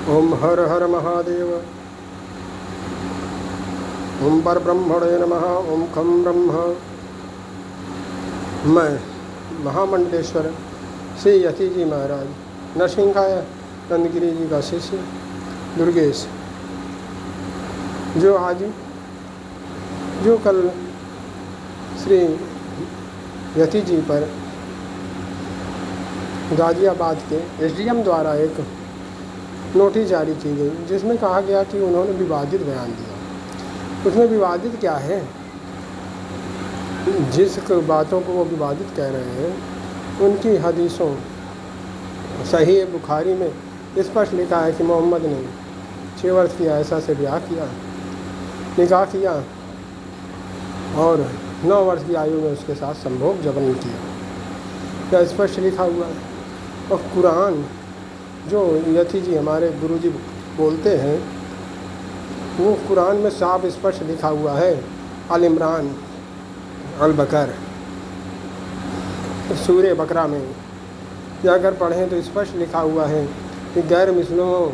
ओम हर हर महादेव। ओम पर ब्रह्मणे नमः। ओम खम ब्रह्म। मैं महामंडलेश्वर श्री यति जी महाराज नरसिंहाय नंदगिरी जी का शिष्य दुर्गेश, जो कल श्री यति जी पर गाजियाबाद के एसडीएम द्वारा एक नोटिस जारी की गई, जिसमें कहा गया कि उन्होंने विवादित बयान दिया। उसमें विवादित क्या है? जिस बातों को वो विवादित कह रहे हैं उनकी हदीसों सही बुखारी में स्पष्ट लिखा है कि मोहम्मद ने 6 वर्ष की आयशा से निकाह किया और 9 वर्ष की आयु में उसके साथ संभोग जबरन किया। यह स्पष्ट लिखा हुआ है। और कुरान जो यति जी हमारे गुरुजी बोलते हैं, वो कुरान में साफ स्पष्ट लिखा हुआ है। अल इमरान, अल बकर, सूरे बकरा में अगर पढ़ें तो स्पष्ट लिखा हुआ है कि गैर मुस्लिमों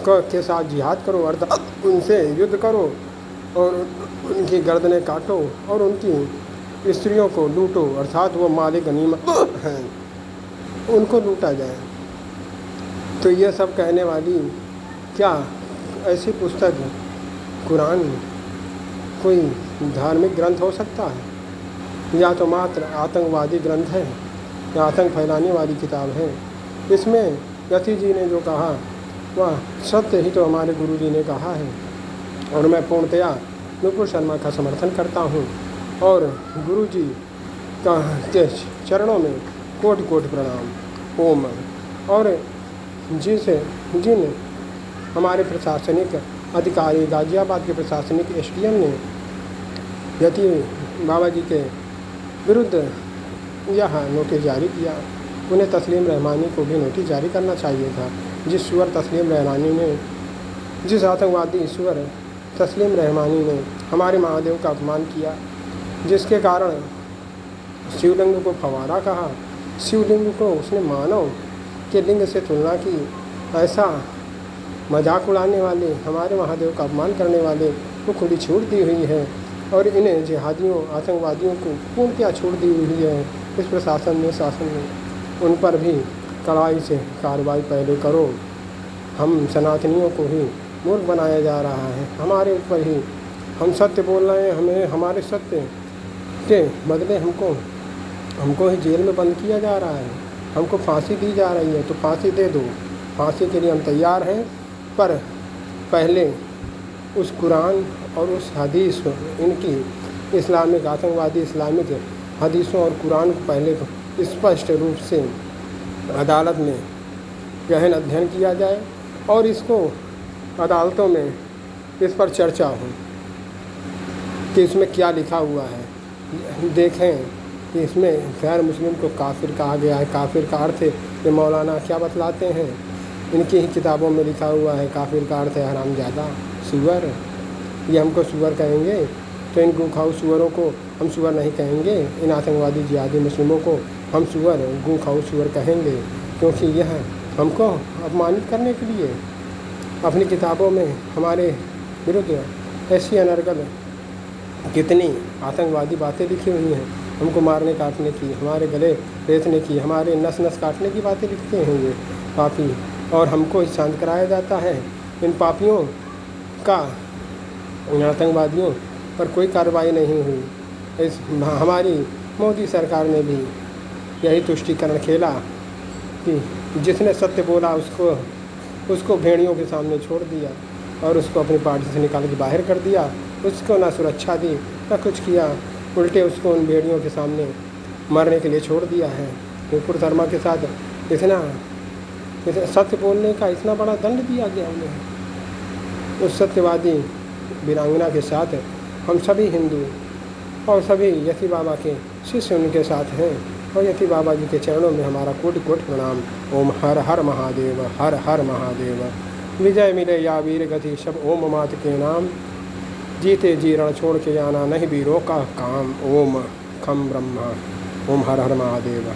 के साथ जिहाद करो, अर्थात उनसे युद्ध करो और उनकी गर्दनें काटो और उनकी स्त्रियों को लूटो, अर्थात वो मालिक गनीमत हैं, उनको लूटा जाए। तो यह सब कहने वाली क्या ऐसी पुस्तक कुरान कोई धार्मिक ग्रंथ हो सकता है? या तो मात्र आतंकवादी ग्रंथ है या आतंक फैलाने वाली किताब है। इसमें यति जी ने जो कहा वह सत्य ही तो हमारे गुरु जी ने कहा है और मैं पूर्णतया नुपुर शर्मा का समर्थन करता हूँ और गुरु जी के चरणों में कोटि कोटि प्रणाम। ओम। और जिन हमारे प्रशासनिक अधिकारी गाजियाबाद के प्रशासनिक एसडीएम ने यति बाबा जी के विरुद्ध यह नोटिस जारी किया, उन्हें तस्लीम रहमानी को भी नोटिस जारी करना चाहिए था। जिस सुअर तस्लीम रहमानी ने, जिस आतंकवादी सुअर तस्लीम रहमानी ने हमारे महादेव का अपमान किया, जिसके कारण शिवलिंग को फवारा कहा, शिवलिंग को उसने मानव के लिंग से तुलना की, ऐसा मजाक उड़ाने वाले, हमारे महादेव का अपमान करने वाले को खुली छूट दी हुई है और इन्हें जिहादियों आतंकवादियों को पूर्णतया छूट दी हुई है। इस शासन में उन पर भी कड़ाई से कार्रवाई पहले करो। हम सनातनियों को ही मूर्ख बनाया जा रहा है, हमारे ऊपर ही हम सत्य बोल रहे हैं, हमें हमारे सत्य के बदले हमको ही जेल में बंद किया जा रहा है, हमको फांसी दी जा रही है। तो फांसी दे दो, फांसी के लिए हम तैयार हैं, पर पहले उस कुरान और उस हदीस, इनकी इस्लामिक आतंकवादी इस्लामिक हदीसों और कुरान को पहले स्पष्ट रूप से अदालत में गहन अध्ययन किया जाए और इसको अदालतों में इस पर चर्चा हो कि इसमें क्या लिखा हुआ है। देखें कि इसमें गैर मुस्लिम को काफिर कहा गया है। काफिर का अर्थ ये मौलाना क्या बतलाते हैं, इनकी ही किताबों में लिखा हुआ है, काफिर का अर्थ है हरामजादा, सुअर। ये हमको सुअर कहेंगे तो इन गूखाऊ सुअरों को हम सुअर नहीं कहेंगे, इन आतंकवादी जिहादी मुस्लिमों को हम सुअर, गूखाऊ सुअर कहेंगे, क्योंकि यह हमको अपमानित करने के लिए अपनी किताबों में हमारे विरुद्ध ऐसी अनर्गल कितनी आतंकवादी बातें लिखी हुई हैं। हमको मारने काटने की, हमारे गले रेतने की, हमारे नस नस काटने की बातें लिखते हैं ये पापी, और हमको ही शांत कराया जाता है। इन पापियों का, इन आतंकवादियों पर कोई कार्रवाई नहीं हुई। इस हमारी मोदी सरकार ने भी यही तुष्टीकरण खेला कि जिसने सत्य बोला उसको भेड़ियों के सामने छोड़ दिया और उसको अपनी पार्टी से निकाल के बाहर कर दिया। उसको ना सुरक्षा दी ना कुछ किया, उल्टे उसको उन भेड़ियों के सामने मरने के लिए छोड़ दिया है। नुपुर शर्मा के साथ इतना सत्य बोलने का इतना बड़ा दंड दिया गया उन्हें। उस सत्यवादी वीरांगना के साथ हम सभी हिंदू और सभी यति बाबा के शिष्य उनके साथ हैं और यति बाबा जी के चरणों में हमारा कोटि कोटि प्रणाम। ओम हर हर महादेव, हर हर महादेव। विजय मिले या वीर गति सब ओम मात के नाम, जीते जी रण छोड़ के आना नहीं वीरों का काम। ओम खम ब्रह्मा। ओम हर हर महादेव।